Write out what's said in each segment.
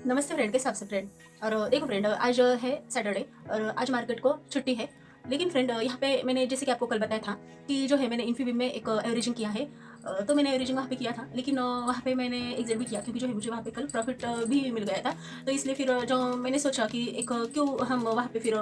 नमस्ते फ्रेंड, कैसे आप सब फ्रेंड। और देखो फ्रेंड, आज है सैटरडे और आज मार्केट को छुट्टी है। लेकिन फ्रेंड, यहाँ पे मैंने जैसे कि आपको कल बताया था कि जो है मैंने इन्फीबीम में एक एवरेजिंग किया है। तो मैंने एवरेजिंग वहाँ पे किया था, लेकिन वहाँ पे मैंने एग्जिट भी किया क्योंकि जो है मुझे वहाँ पे कल प्रॉफिट भी मिल गया था। तो इसलिए फिर जो मैंने सोचा कि एक क्यों हम वहाँ पे फिर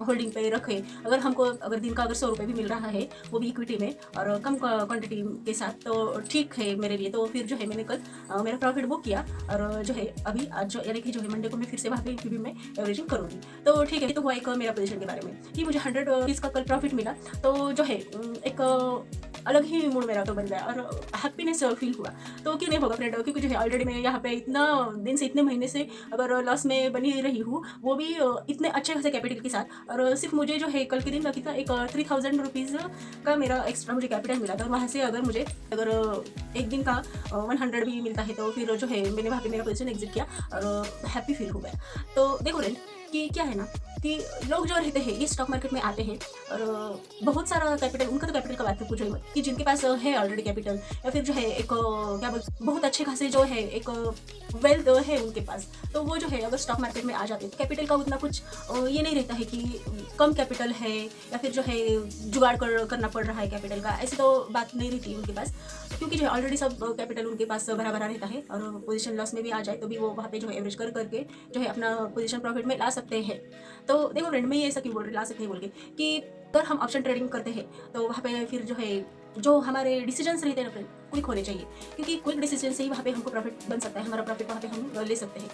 होल्डिंग पे रखें। अगर दिन का अगर 100 रुपये भी मिल रहा है, वो भी इक्विटी में और कम क्वान्टिटी के साथ, तो ठीक है मेरे लिए। तो फिर जो है मैंने कल मेरा प्रॉफिट बुक किया और जो है अभी आज यानी कि जो है मंडे को मैं फिर से वहाँ पे इन्फीबीम में एवरेजिंग करूँगी। तो ठीक है, ये तो हुआ एक मेरा पोजीशन के बारे में कि मुझे 100 का कल प्रॉफिट मिला। तो जो है एक अलग ही मूड मेरा तो बन गया और हैप्पीनेस फील हुआ। तो क्यों नहीं होगा फ्रेंड, क्योंकि जो है ऑलरेडी मैं यहाँ पे इतना दिन से, इतने महीने से अगर लॉस में बनी रही हूँ, वो भी इतने अच्छे खासे कैपिटल के साथ। और सिर्फ मुझे जो है कल के दिन कितना एक 3000 रुपीज़ का मेरा एक्स्ट्रा मुझे कैपिटल मिला था। और वहाँ से अगर एक दिन का 100 भी मिलता है, तो फिर जो है मैंने वहाँ पे मेरा पोजीशन एग्जिट किया और हैप्पी फील हो गया। तो देखो फ्रेंड कि क्या है ना कि लोग जो रहते हैं ये स्टॉक मार्केट में आते हैं और बहुत सारा कैपिटल, उनका तो कैपिटल का बात पूछो ही मत, कि जिनके पास है ऑलरेडी कैपिटल, या फिर जो है एक क्या बोल बहुत अच्छे खासे जो है एक वेल्थ है उनके पास, तो वो जो है अगर स्टॉक मार्केट में आ जाते हैं तो कैपिटल का उतना कुछ ये नहीं रहता है कि कम कैपिटल है या फिर जो है जुगाड़ करना पड़ रहा है कैपिटल का। ऐसी तो बात नहीं रहती उनके पास, क्योंकि जो है ऑलरेडी सब कैपिटल उनके पास भरा भरा रहता है। और पोजीशन लॉस में भी आ जाए तो भी वो वहाँ पे जो है एवरेज करके जो है अपना पोजीशन प्रॉफिट में ला सकते हैं। तो देखो फ्रेंड, मैं ये ऐसा क्यों बोल रही ला सकते हैं बोल के कि अगर हम ऑप्शन ट्रेडिंग करते हैं तो वहाँ पे फिर जो है जो हमारे डिसीजंस रहते हैं ना फ्रेंड, क्विक होने चाहिए, क्योंकि क्विक डिसीजन से ही वहाँ पे हमको प्रॉफिट बन सकता है, हमारा प्रॉफिट वहाँ पे हम ले सकते हैं।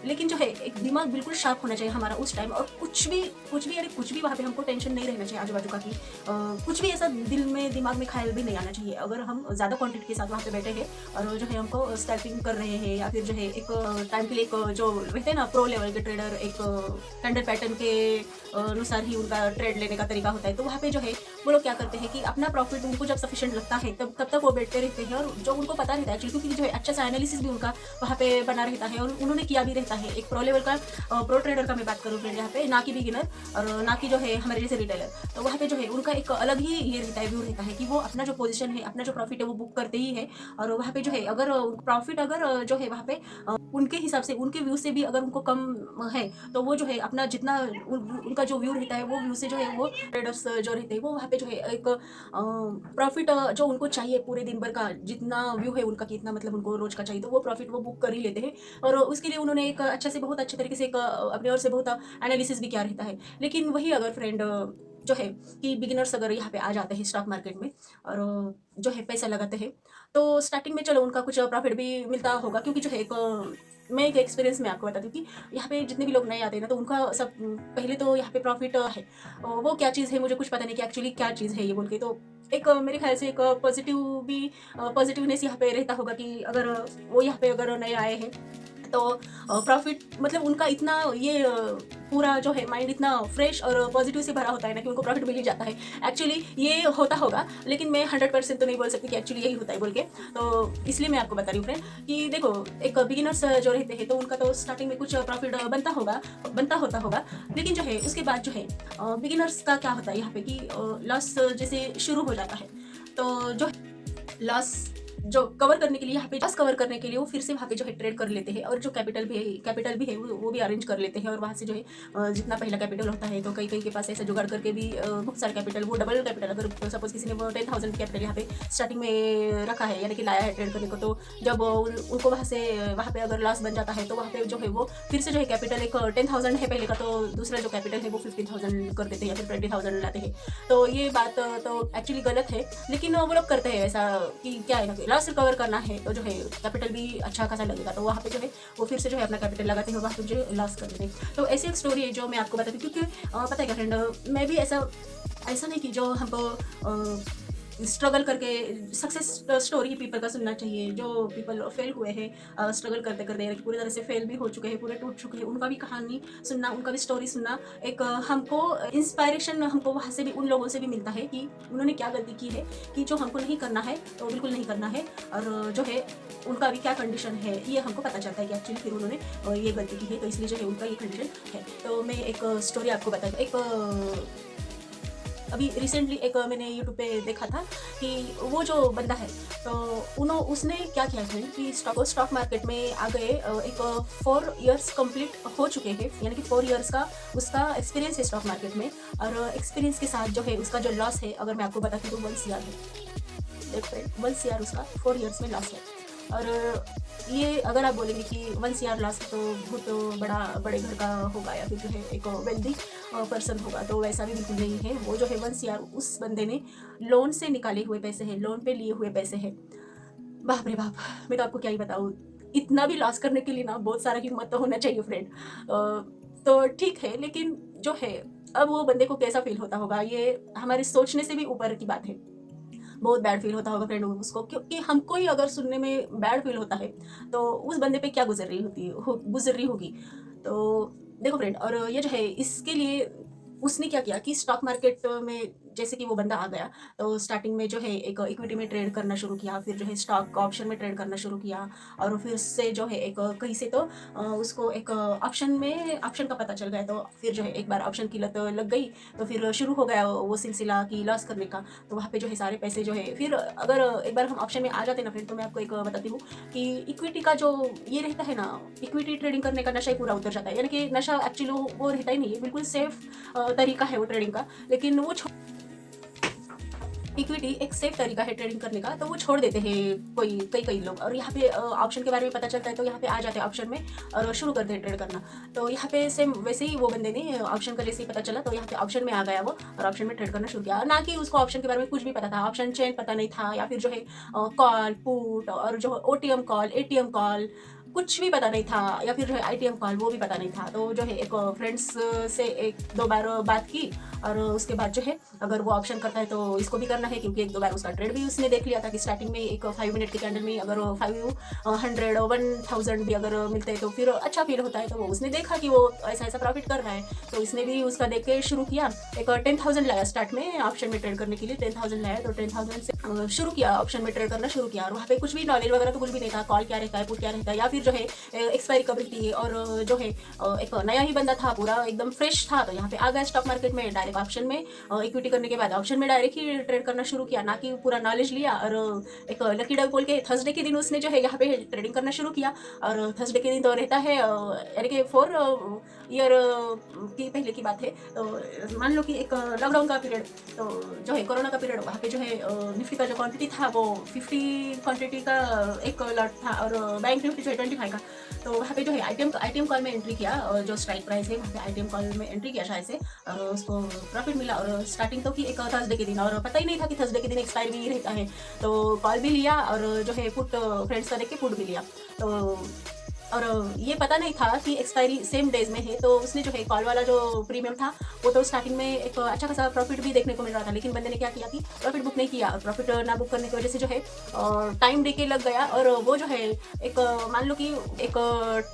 लेकिन जो है एक दिमाग बिल्कुल शार्प होना चाहिए हमारा उस टाइम, और कुछ भी यानी कुछ भी वहाँ पे हमको टेंशन नहीं रहना चाहिए आजू बाजू का, कि कुछ भी ऐसा दिल में दिमाग में ख्याल भी नहीं आना चाहिए। अगर हम ज़्यादा क्वांटिटी के साथ वहाँ पे बैठे हैं और जो है हमको स्कैल्पिंग कर रहे हैं, या फिर जो है एक टाइम के लिए एक जो रहते हैं ना प्रो लेवल के ट्रेडर, एक कैंडल पैटर्न के अनुसार ही उनका ट्रेड लेने का तरीका होता है, तो वहाँ पे जो है वो लोग क्या करते हैं कि अपना प्रॉफिट उनको जब सफिशिएंट लगता है तब तक वो बैठते रहते हैं। और जो उनको पता रहता है एक्चुअली, क्योंकि जो है अच्छा सा एनालिसिस भी उनका वहाँ पे बना रहता है और उन्होंने किया भी रहता है। एक प्रो लेवल का प्रो ट्रेडर का मैं बात करूँ फ्रेंड यहाँ पे, ना कि बिगिनर और ना कि जो है हमारे जैसे रिटेलर, तो वहाँ पे जो है उनका एक अलग ही ये रहता है, व्यू रहता है कि वो अपना जो पोजीशन है, अपना जो प्रॉफिट है वो बुक करते ही है। और वहाँ पे जो है अगर प्रॉफिट अगर जो है वहाँ पे उनके हिसाब से, उनके व्यू से भी अगर उनको कम है, तो वो जो है अपना जितना उनका जो व्यू रहता है वो व्यू से जो है वो ट्रेडर्स जो रहते हैं वो वहाँ पे जो है एक प्रॉफिट जो उनको चाहिए पूरे दिन भर का, जितना व्यू है उनका, कितना मतलब उनको रोज का चाहिए, तो वो प्रॉफिट वो बुक कर ही लेते हैं। और उसके लिए उन्होंने एक अच्छे से, बहुत अच्छे तरीके से एक अपने ओर से बहुत एनालिसिस भी किया रहता है। लेकिन वही अगर फ्रेंड जो है कि बिगिनर्स अगर यहाँ पे आ जाते हैं स्टॉक मार्केट में और जो है पैसा लगाते हैं, तो स्टार्टिंग में चलो उनका कुछ प्रॉफिट भी मिलता होगा, क्योंकि जो है एक मैं एक एक्सपीरियंस में आपको बताती हूँ कि यहाँ पे जितने भी लोग नए आते हैं ना, तो उनका सब पहले तो यहाँ पे प्रॉफिट है, वो क्या चीज़ है मुझे कुछ पता नहीं कि एक्चुअली क्या चीज़ है ये बोल के। तो एक मेरे ख्याल से एक पॉजिटिवनेस यहाँ पे रहता होगा कि अगर वो यहाँ पे अगर नए आए हैं तो प्रॉफिट मतलब उनका इतना ये पूरा जो है माइंड इतना फ्रेश और पॉजिटिव से भरा होता है ना कि उनको प्रॉफिट मिल ही जाता है। एक्चुअली ये होता होगा, लेकिन मैं 100% तो नहीं बोल सकती कि एक्चुअली यही होता है बोल के। तो इसलिए मैं आपको बता रही हूँ फ्रेंड कि देखो एक बिगिनर्स जो रहते हैं तो उनका तो स्टार्टिंग में कुछ प्रॉफिट बनता होता होगा, लेकिन जो है उसके बाद जो है बिगिनर्स का क्या होता है यहाँ पे कि लॉस जैसे शुरू हो जाता है, तो जो लॉस जो कवर करने के लिए, यहाँ पे लॉस कवर करने के लिए वो फिर से वहाँ पे जो है ट्रेड कर लेते हैं, और जो कैपिटल भी है वो भी अरेंज कर लेते हैं। और वहाँ से जो है जितना पहला कैपिटल होता है, तो कई के पास ऐसा जुगाड़ करके भी बहुत सारे कैपिटल, वो डबल कैपिटल, अगर सपोज किसी ने वो 10,000 कैपिटल यहाँ पे स्टार्टिंग में रखा है यानी कि लाया है ट्रेड करने को, तो जब उनको वहाँ पे अगर लॉस बन जाता है तो वहाँ पे जो है वो फिर से जो है कैपिटल एक 10,000 है पहले का, तो दूसरा जो कैपिटल है वो 15,000 कर देते हैं या फिर 20,000 लाते हैं। तो ये बात तो एक्चुअली गलत है, लेकिन वो लोग करते हैं ऐसा कि क्या है ना कि लॉस रिकवर करना है, तो जो है कैपिटल भी अच्छा खासा लगेगा, तो वहाँ पे जो है वो फिर से जो है अपना कैपिटल लगाते हैं, वहाँ पे जो है लॉस कर देते हैं। तो ऐसी एक स्टोरी है जो मैं आपको बताती हूँ, क्योंकि पता है क्या फ्रेंड, मैं भी ऐसा नहीं कि जो हमको स्ट्रगल करके सक्सेस स्टोरी ही पीपल का सुनना चाहिए। जो पीपल फेल हुए हैं स्ट्रगल करते करते, यानी कि पूरी तरह से फेल भी हो चुके हैं, पूरे टूट चुके हैं, उनका भी कहानी सुनना, उनका भी स्टोरी सुनना, एक हमको इंस्पायरेशन हमको वहाँ से भी, उन लोगों से भी मिलता है कि उन्होंने क्या गलती की है, कि जो हमको नहीं करना है तो बिल्कुल नहीं करना है, और जो है उनका भी क्या कंडीशन है ये हमको पता चलता है कि एक्चुअली फिर उन्होंने ये गलती की है, तो इसलिए जो है उनका ये कंडीशन है। तो मैं एक स्टोरी आपको बताती हूँ। एक अभी रिसेंटली एक मैंने यूट्यूब पे देखा था कि वो जो बंदा है तो उसने क्या किया फ्रेंड कि स्टॉक मार्केट में आ गए, एक 4 इयर्स कंप्लीट हो चुके हैं, यानी कि 4 इयर्स का उसका एक्सपीरियंस है स्टॉक मार्केट में। और एक्सपीरियंस के साथ जो है उसका जो लॉस है, अगर मैं आपको बताती हूँ तो 1 CR है। देखो फ्रेंड 1 CR उसका 4 इयर्स में लॉस है। और ये अगर आप बोलेंगे कि 1 CR लॉस तो बहुत बड़े घर का होगा या फिर जो है एक वेल्दी पर्सन होगा, तो वैसा भी बिल्कुल नहीं है। वो जो है 1 CR उस बंदे ने लोन से निकाले हुए पैसे हैं, लोन पे लिए हुए पैसे हैं। बाप रे बाप, मैं तो आपको क्या ही बताऊँ, इतना भी लॉस करने के लिए ना बहुत सारा हिम्मत तो होना चाहिए फ्रेंड। तो ठीक है, लेकिन जो है अब वो बंदे को कैसा फील होता होगा, ये हमारे सोचने से भी ऊपर की बात है। बहुत बैड फील होता होगा फ्रेंड उसको, क्योंकि हमको ही अगर सुनने में बैड फील होता है तो उस बंदे पे क्या गुजर रही होगी। तो देखो फ्रेंड, और ये जो है इसके लिए उसने क्या किया कि स्टॉक मार्केट में जैसे कि वो बंदा आ गया तो स्टार्टिंग में जो है एक इक्विटी में ट्रेड करना शुरू किया, फिर जो है स्टॉक ऑप्शन में ट्रेड करना शुरू किया, और फिर से जो है एक कहीं से तो उसको एक ऑप्शन का पता चल गया, तो फिर जो है एक बार ऑप्शन की लत लग गई, तो फिर शुरू हो गया वो सिलसिला की लॉस करने का। तो वहाँ पे जो है सारे पैसे जो है, फिर अगर एक बार हम ऑप्शन में आ जाते ना फ्रेंड, तो मैं आपको एक बताती हूँ कि इक्विटी का जो ये रहता है ना, इक्विटी ट्रेडिंग करने का नशा ही पूरा उतर जाता है। यानी कि नशा एक्चुअली वो रहता ही नहीं है, बिल्कुल सेफ तरीका है वो ट्रेडिंग का, लेकिन वो इक्विटी एक सेफ तरीका है ट्रेडिंग करने का, तो वो छोड़ देते हैं कई लोग। और यहाँ पे ऑप्शन के बारे में पता चलता है तो यहाँ पे आ जाते हैं ऑप्शन में और शुरू करते हैं ट्रेड करना। तो यहाँ पे सेम वैसे ही वो बंदे ने ऑप्शन का जैसे ही पता चला तो यहाँ पे ऑप्शन में आ गया वो, और ऑप्शन में ट्रेड करना शुरू किया। ना कि उसको ऑप्शन के बारे में कुछ भी पता था, ऑप्शन चेन पता नहीं था, या फिर जो है कॉल पुट और जो OTM कॉल ATM कॉल कुछ भी पता नहीं था, या फिर जो है ITM कॉल वो भी पता नहीं था। तो जो है एक फ्रेंड्स से 1-2 बार बात की, और उसके बाद जो है अगर वो ऑप्शन करता है तो इसको भी करना है, क्योंकि 1-2 बार उसका ट्रेड भी उसने देख लिया था कि स्टार्टिंग में एक 5 मिनट की कैंडल में अगर 500 1000 भी अगर मिलते हैं तो फिर अच्छा फील होता है। तो वो उसने देखा कि वो ऐसा प्रॉफिट कर रहा है, तो इसने भी उसका देख के शुरू किया। एक 10,000 लाया स्टार्ट में ऑप्शन में ट्रेड करने के लिए, 10,000 लाया, तो 10,000 से शुरू किया ऑप्शन में ट्रेड करना शुरू किया। और वहाँ पे कुछ भी नॉलेज वगैरह तो कुछ भी नहीं था, कॉल क्या रहता है, पुट क्या रहता है, या फिर जो है एक्सपायरी कब रहती है। और जो है एक नया ही बंदा था, पूरा एकदम फ्रेश था, तो यहाँ पे आ गया स्टॉक मार्केट में डायरेक्ट ऑप्शन में इक्विटी करने के बाद ऑप्शन में डायरेक्ट ही ट्रेड करना शुरू किया, ना कि पूरा नॉलेज लिया। और एक लकी डग बोल के थर्सडे के दिन उसने जो है यहाँ पे ट्रेडिंग करना शुरू किया। और थर्सडे के दिन तो रहता है यानी कि 4 ईयर की पहले की बात है, तो मान लो कि एक लॉकडाउन का पीरियड, तो जो है कोरोना का पीरियड, वहाँ पे जो है निफ्टी का जो क्वांटिटी था वो 50 क्वांटिटी का एक लॉट था, और बैंक निफ्टी जो है 25 का। तो वहाँ पे जो है ITM कॉल में एंट्री किया, और जो स्ट्राइक प्राइस है वहाँ पे ITM कॉल में एंट्री किया शायद से, और उसको प्रॉफिट मिला। और स्टार्टिंग तो की एक थर्सडे के दिन, और पता ही नहीं था कि थर्सडे के दिन एक्सपायर भी रहता है, तो कॉल भी लिया, और जो है पुट फ्रेंड्स का देख के पुट भी लिया। तो और ये पता नहीं था कि एक्सपायरी सेम डेज में है, तो उसने जो है कॉल वाला जो प्रीमियम था वो तो स्टार्टिंग में एक अच्छा खासा प्रॉफिट भी देखने को मिल रहा था, लेकिन बंदे ने क्या किया कि प्रॉफिट बुक नहीं किया। प्रॉफिट ना बुक करने की वजह से जो है टाइम डीके लग गया, और वो जो है एक मान लो कि एक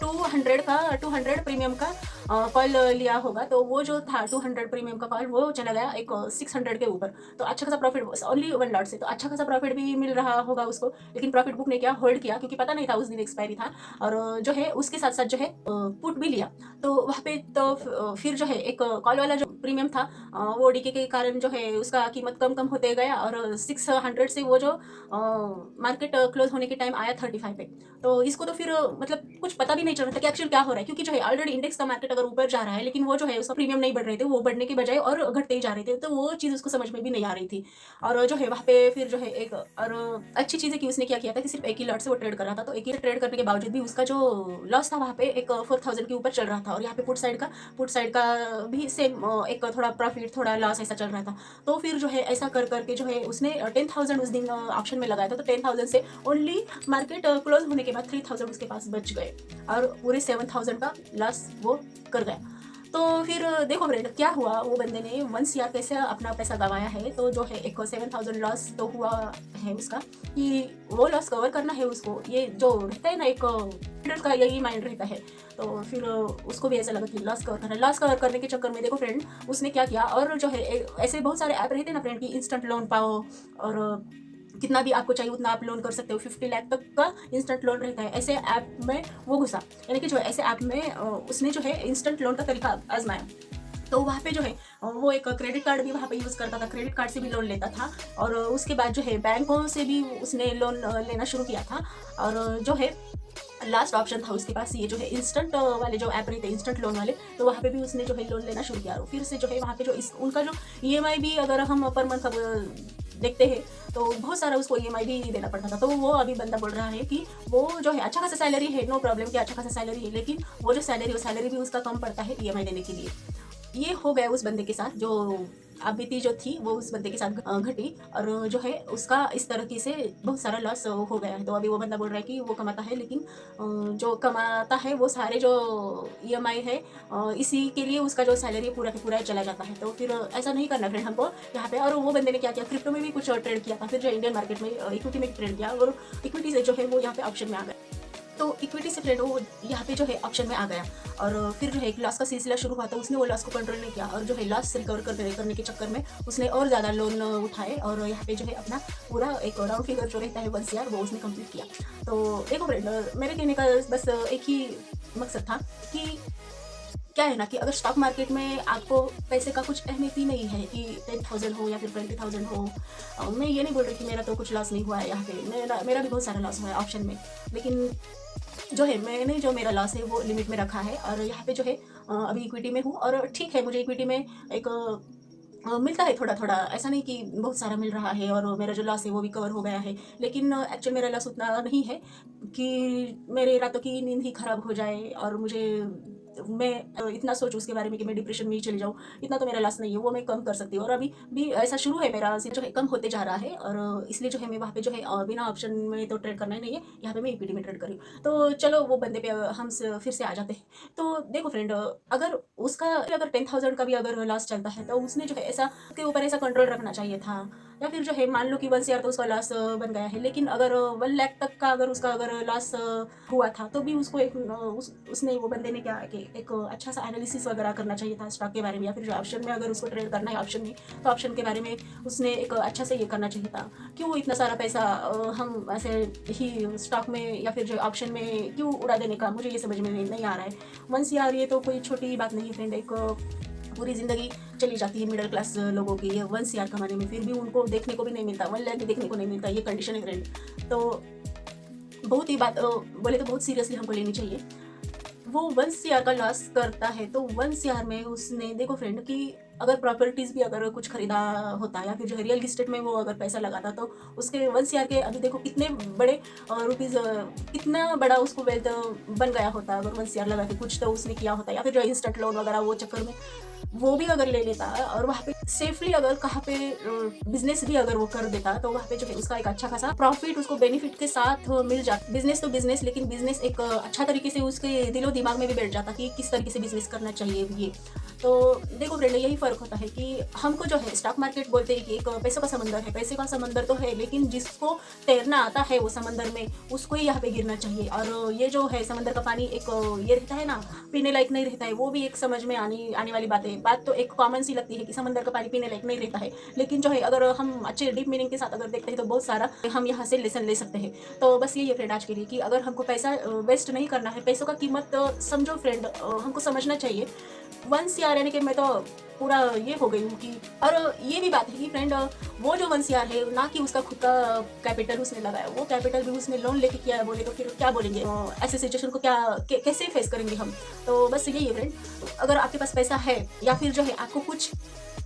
200 प्रीमियम का कॉल लिया होगा, तो वो जो था 200 प्रीमियम का कॉल वो चला गया एक 600 के ऊपर। तो अच्छा खासा प्रॉफिट ओनली 1 लॉट से, तो अच्छा खासा प्रॉफिट भी मिल रहा होगा उसको, लेकिन प्रॉफिट बुक नहीं किया, होल्ड किया, क्योंकि पता नहीं था उस दिन एक्सपायरी था। और जो है उसके साथ साथ जो है पुट भी लिया। तो वहाँ पे तो फिर जो है एक कॉल वाला जो प्रीमियम था वो डीके के कारण जो है उसका कीमत कम होते गया, और 600 से वो जो मार्केट क्लोज होने के टाइम आया 35 पे। तो इसको तो फिर मतलब कुछ पता भी नहीं चल रहा था कि एक्चुअली क्या हो रहा है, क्योंकि जो है ऑलरेडी इंडेक्स का मार्केट अगर ऊपर जा रहा है, लेकिन वो जो है उसका प्रीमियम नहीं बढ़ रहे थे, वो बढ़ने के बजाय और घटते ही जा रहे थे, तो वो चीज़ उसको समझ में भी नहीं आ रही थी। और जो है वहाँ पे फिर जो है एक और अच्छी चीज़ है कि उसने क्या किया था कि सिर्फ एक ही लॉट से वो ट्रेड कर रहा था, तो एक ही ट्रेड करने के बावजूद भी उसका जो लॉस था वहाँ पे एक 4000 के ऊपर चल रहा था। और यहाँ पे पुट साइड का भी सेम एक थोड़ा प्रॉफिट थोड़ा लॉस ऐसा चल रहा था। तो फिर जो है ऐसा कर करके जो है उसने 10,000 उस दिन ऑप्शन में लगाया था, तो 10,000 से ओनली मार्केट क्लोज होने के बाद 3,000 उसके पास बच गए, और पूरे 7,000 का लॉस वो कर गया। तो फिर देखो फ्रेंड क्या हुआ, वो बंदे ने 1 CR कैसे अपना पैसा गंवाया है। तो जो है एक 7,000 लॉस तो हुआ है उसका, कि वो लॉस कवर करना है उसको। ये जो रहता है ना एक ट्रेडर का यही माइंड रहता है, तो फिर उसको भी ऐसा लगा कि लॉस कवर करने के चक्कर में देखो फ्रेंड उसने क्या किया। और जो है ऐसे बहुत सारे ऐप रहते हैं ना फ्रेंड की इंस्टेंट लोन पाओ, और कितना भी आपको चाहिए उतना आप लोन कर सकते हो, 50 लाख तक का इंस्टेंट लोन रहता है। ऐसे ऐप में वो घुसा, यानी कि जो ऐसे ऐप में उसने जो है इंस्टेंट लोन का तरीका आजमाया। तो वहाँ पे जो है वो एक क्रेडिट कार्ड भी वहाँ पे यूज़ करता था, क्रेडिट कार्ड से भी लोन लेता था और उसके बाद जो है बैंकों से भी उसने लोन लेना शुरू किया था और जो है लास्ट ऑप्शन था उसके पास ये जो है इंस्टेंट वाले जो ऐप रहते हैं इंस्टेंट लोन वाले, तो वहाँ पे भी उसने जो है लोन लेना शुरू किया और फिर से जो है वहाँ पे जो इस उनका जो ईएमआई भी अगर हम पर मंथ अब देखते हैं तो बहुत सारा उसको ईएमआई भी देना पड़ता था। तो वो अभी बंदा बोल रहा है कि वो जो है अच्छा खासा सैलरी है, नो प्रॉब्लम कि अच्छा खासा सैलरी है, लेकिन वो जो सैलरी, वो सैलरी भी उसका कम पड़ता है ईएमआई देने के लिए। ये हो गया उस बंदे के साथ, जो बीती जो थी वो उस बंदे के साथ घटी और जो है उसका इस तरीके से बहुत सारा लॉस हो गया है। तो अभी वो बंदा बोल रहा है कि वो कमाता है, लेकिन जो कमाता है वो सारे जो ईएमआई है इसी के लिए उसका जो सैलरी पूरा का पूरा चला जाता है। तो फिर ऐसा नहीं करना फ्रेंड हमको यहाँ पे। और वो बंदे ने क्या किया, क्रिप्टो में भी कुछ ट्रेड किया था, फिर जो इंडियन मार्केट में इक्विटी में ट्रेड किया और इक्विटी से जो है वो यहाँ पे ऑप्शन में आ गया। तो इक्विटी से फ्रेंड वो यहाँ पे जो है ऑप्शन में आ गया और फिर जो है एक लॉस का सिलसिला शुरू हुआ, तो उसने वो लॉस को कंट्रोल नहीं किया और जो है लॉस से रिकवर करने के चक्कर में उसने और ज़्यादा लोन उठाए और यहाँ पे जो है अपना पूरा एक राउंड फिगर जो रहता है 1 CR वो उसने कंप्लीट किया। तो देखो फ्रेंड, मेरे कहने का बस एक ही मकसद था कि क्या है ना कि अगर स्टॉक मार्केट में आपको पैसे का कुछ अहमियत ही नहीं है कि 10,000 हो या फिर 20,000 हो। मैं ये नहीं बोल रही कि मेरा तो कुछ लॉस नहीं हुआ है यहाँ पे, मेरा भी बहुत सारा लॉस हुआ है ऑप्शन में, लेकिन जो है मैंने जो मेरा लॉस है वो लिमिट में रखा है और यहाँ पे जो है अभी इक्विटी में हूँ और ठीक है, मुझे इक्विटी में एक मिलता है थोड़ा थोड़ा, ऐसा नहीं कि बहुत सारा मिल रहा है और मेरा जो लॉस है वो भी कवर हो गया है, लेकिन एक्चुअल मेरा लॉस उतना नहीं है कि मेरे रातों की नींद ही खराब हो जाए और मैं इतना सोचूं उसके बारे में कि मैं डिप्रेशन में ही चली जाऊँ। इतना तो मेरा लॉस नहीं है, वो मैं कम कर सकती हूँ और अभी भी ऐसा शुरू है मेरा जो है कम होते जा रहा है और इसलिए जो है मैं वहाँ पे जो है बिना ऑप्शन में तो ट्रेड करना ही नहीं है, यहाँ पे मैं इक्विटी में ट्रेड करी। तो चलो वो बंदे पे हम फिर से आ जाते हैं। तो देखो फ्रेंड, अगर उसका अगर 10,000 का भी अगर लॉस चलता है तो उसने जो है ऐसा के ऊपर ऐसा कंट्रोल रखना चाहिए था, या फिर जो है मान लो कि 1 CR तो उसका लॉस बन गया है, लेकिन अगर 1 लाख तक का अगर उसका अगर लॉस हुआ था तो भी उसको एक उसने वो बंदे ने क्या कि एक अच्छा सा एनालिसिस वगैरह करना चाहिए था स्टॉक के बारे में, या फिर जो ऑप्शन में अगर उसको ट्रेड करना है ऑप्शन में तो ऑप्शन के बारे में उसने एक अच्छा से ये करना चाहिए था। क्यों इतना सारा पैसा हम ऐसे ही स्टॉक में या फिर जो ऑप्शन में क्यों उड़ा देने का, मुझे ये समझ में नहीं आ रहा है। 1 CR ये तो कोई छोटी बात नहीं है फ्रेंड, एक पूरी ज़िंदगी चली जाती है मिडिल क्लास लोगों की ये 1 CR कमाने में, फिर भी उनको देखने को भी नहीं मिलता, 1 लाख भी देखने को नहीं मिलता, ये कंडीशन है फ्रेंड। तो बहुत ही बात बोले तो बहुत सीरियसली हमको लेनी चाहिए। वो 1 CR का लॉस करता है तो 1 CR में उसने देखो फ्रेंड कि अगर प्रॉपर्टीज़ भी अगर कुछ खरीदा होता या फिर जो है रियल इस्टेट में वो अगर पैसा लगाता तो उसके 1 CR के अभी देखो कितने बड़े रुपीज़, कितना बड़ा उसको वेल्थ बन गया होता अगर 1 CR लगा के कुछ तो उसने किया होता, या फिर जो इंस्टेंट लोन वगैरह वो चक्कर में वो भी अगर ले लेता और वहाँ पे सेफली अगर कहाँ पे बिजनेस भी अगर वो कर देता तो वहाँ पे जो है उसका एक अच्छा खासा प्रॉफिट उसको बेनिफिट के साथ मिल जाता। बिजनेस तो बिजनेस, लेकिन बिजनेस एक अच्छा तरीके से उसके दिलो दिमाग में भी बैठ जाता कि किस तरीके से बिजनेस करना चाहिए ये। तो देखो फ्रेंड, यही फ़र्क होता है कि हमको जो है स्टॉक मार्केट बोलते हैं कि एक पैसों का समंदर है, पैसे का समंदर तो है, लेकिन जिसको तैरना आता है वो समंदर में उसको ही यहाँ पे गिरना चाहिए। और ये जो है समंदर का पानी एक ये रहता है ना, पीने लायक नहीं रहता है, वो भी एक समझ में आने वाली बात है। बात तो एक कॉमन सी लगती है कि समंदर का पानी पीने लायक नहीं रहता है, लेकिन जो है अगर हम अच्छे डीप मीनिंग के साथ अगर देखते हैं तो बहुत सारा हम यहाँ से लेसन ले सकते हैं। तो बस यही है फ्रेंड आज के लिए कि अगर हमको पैसा वेस्ट नहीं करना है, पैसों का कीमत समझो फ्रेंड, हमको समझना चाहिए। 1 CR यानी कि मैं तो पूरा ये हो गई हूँ कि, और ये भी बात है कि फ्रेंड वो जो 1 CR है ना कि उसका खुद का कैपिटल उसने लगाया, वो कैपिटल भी उसने लोन लेके किया है, बोले तो फिर क्या बोलेंगे, ऐसे सिचुएशन को कैसे फेस करेंगे हम। तो बस यही है फ्रेंड, अगर आपके पास पैसा है या फिर जो है आपको कुछ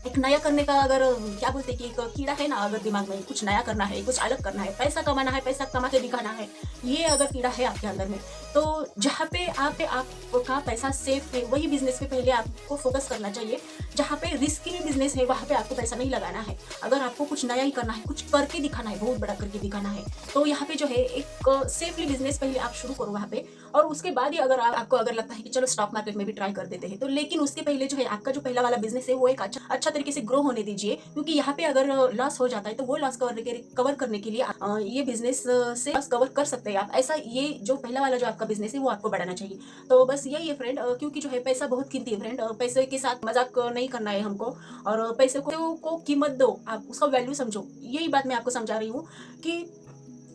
एक नया करने का अगर क्या बोलते हैं कि एक कीड़ा है ना, अगर दिमाग में कुछ नया करना है, कुछ अलग करना है, पैसा कमाना है, पैसा कमा के दिखाना है, ये अगर कीड़ा है आपके अंदर में, तो जहाँ पे आपका पैसा सेफ है वही बिजनेस पे पहले आपको फोकस करना चाहिए। जहाँ पे रिस्की बिजनेस है वहाँ पे आपको पैसा नहीं लगाना है। अगर आपको कुछ नया ही करना है, कुछ करके दिखाना है, बहुत बड़ा करके दिखाना है, तो यहाँ पे जो है एक सेफली बिजनेस पहले आप शुरू करो वहाँ पे, और उसके बाद ही अगर आपको अगर लगता है कि चलो स्टॉक मार्केट में भी ट्राई कर देते हैं, तो लेकिन उसके पहले जो है आपका जो पहला वाला बिजनेस है वो एक अच्छा तरीके से ग्रो होने दीजिए, क्योंकि यहाँ पे अगर लॉस हो जाता है तो वो लॉस कवर करने के लिए ये बिजनेस से लॉस कवर कर सकते हैं आप। ऐसा ये जो पहला वाला जो आपका बिजनेस है वो आपको बढ़ाना चाहिए। तो बस यही है फ्रेंड, क्योंकि जो है पैसा बहुत कीमती है फ्रेंड, पैसे के साथ मजाक नहीं करना है हमको, और पैसे को कीमत दो, आप उसका वैल्यू समझो। यही बात मैं आपको समझा रही हूँ कि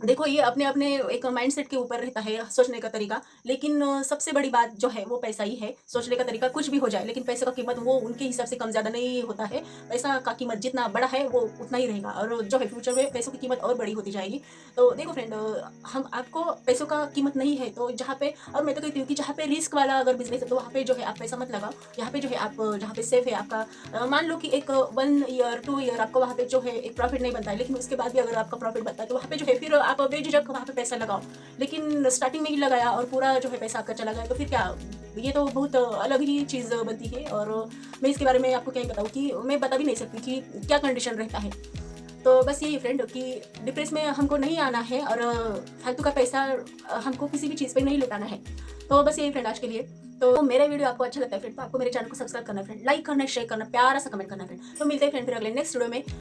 देखो ये अपने अपने एक माइंडसेट के ऊपर रहता है सोचने का तरीका। लेकिन सबसे बड़ी बात जो है वो पैसा ही है। सोचने का तरीका कुछ भी हो जाए, लेकिन पैसे का कीमत वो उनके हिसाब से कम ज़्यादा नहीं होता है। पैसा का कीमत जितना बड़ा है वो उतना ही रहेगा, और जो है फ्यूचर में पैसों की कीमत और बड़ी होती जाएगी। तो देखो फ्रेंड, हम आपको पैसों का कीमत नहीं है तो जहाँ पे, और मैं तो कहती हूँ कि जहाँ पे रिस्क वाला अगर बिजनेस है तो वहाँ पे जो है आप पैसा मत लगाओ। यहाँ पे जो है आप जहाँ पे सेफ है आपका, मान लो कि एक 1 ईयर 2 ईयर आपको वहाँ पे जो है एक प्रॉफिट नहीं बनता है, लेकिन उसके बाद भी अगर आपका प्रॉफिट बनता है तो वहाँ पे जो है फिर आप बेझिझक वहाँ पे पैसा लगाओ। लेकिन स्टार्टिंग में ही लगाया और पूरा जो है पैसा आपका चला गया तो फिर क्या, ये तो बहुत अलग ही चीज़ बनती है। और मैं इसके बारे में आपको क्या ही बताऊँ कि मैं बता भी नहीं सकती कि क्या कंडीशन रहता है। तो बस यही फ्रेंड कि डिप्रेस में हमको नहीं आना है, और फालतू का पैसा हमको किसी भी चीज़ पे नहीं लुटाना है। तो बस यही फ्रेंड आज के लिए। तो मेरा वीडियो आपको अच्छा लगता है फ्रेंड तो आपको मेरे चैनल को सब्सक्राइब करना है फ्रेंड, लाइक करना है, शेयर करना, प्यारा सा कमेंट करना है फ्रेंड। तो मिलते हैं फ्रेंड फिर अगले नेक्स्ट वीडियो में।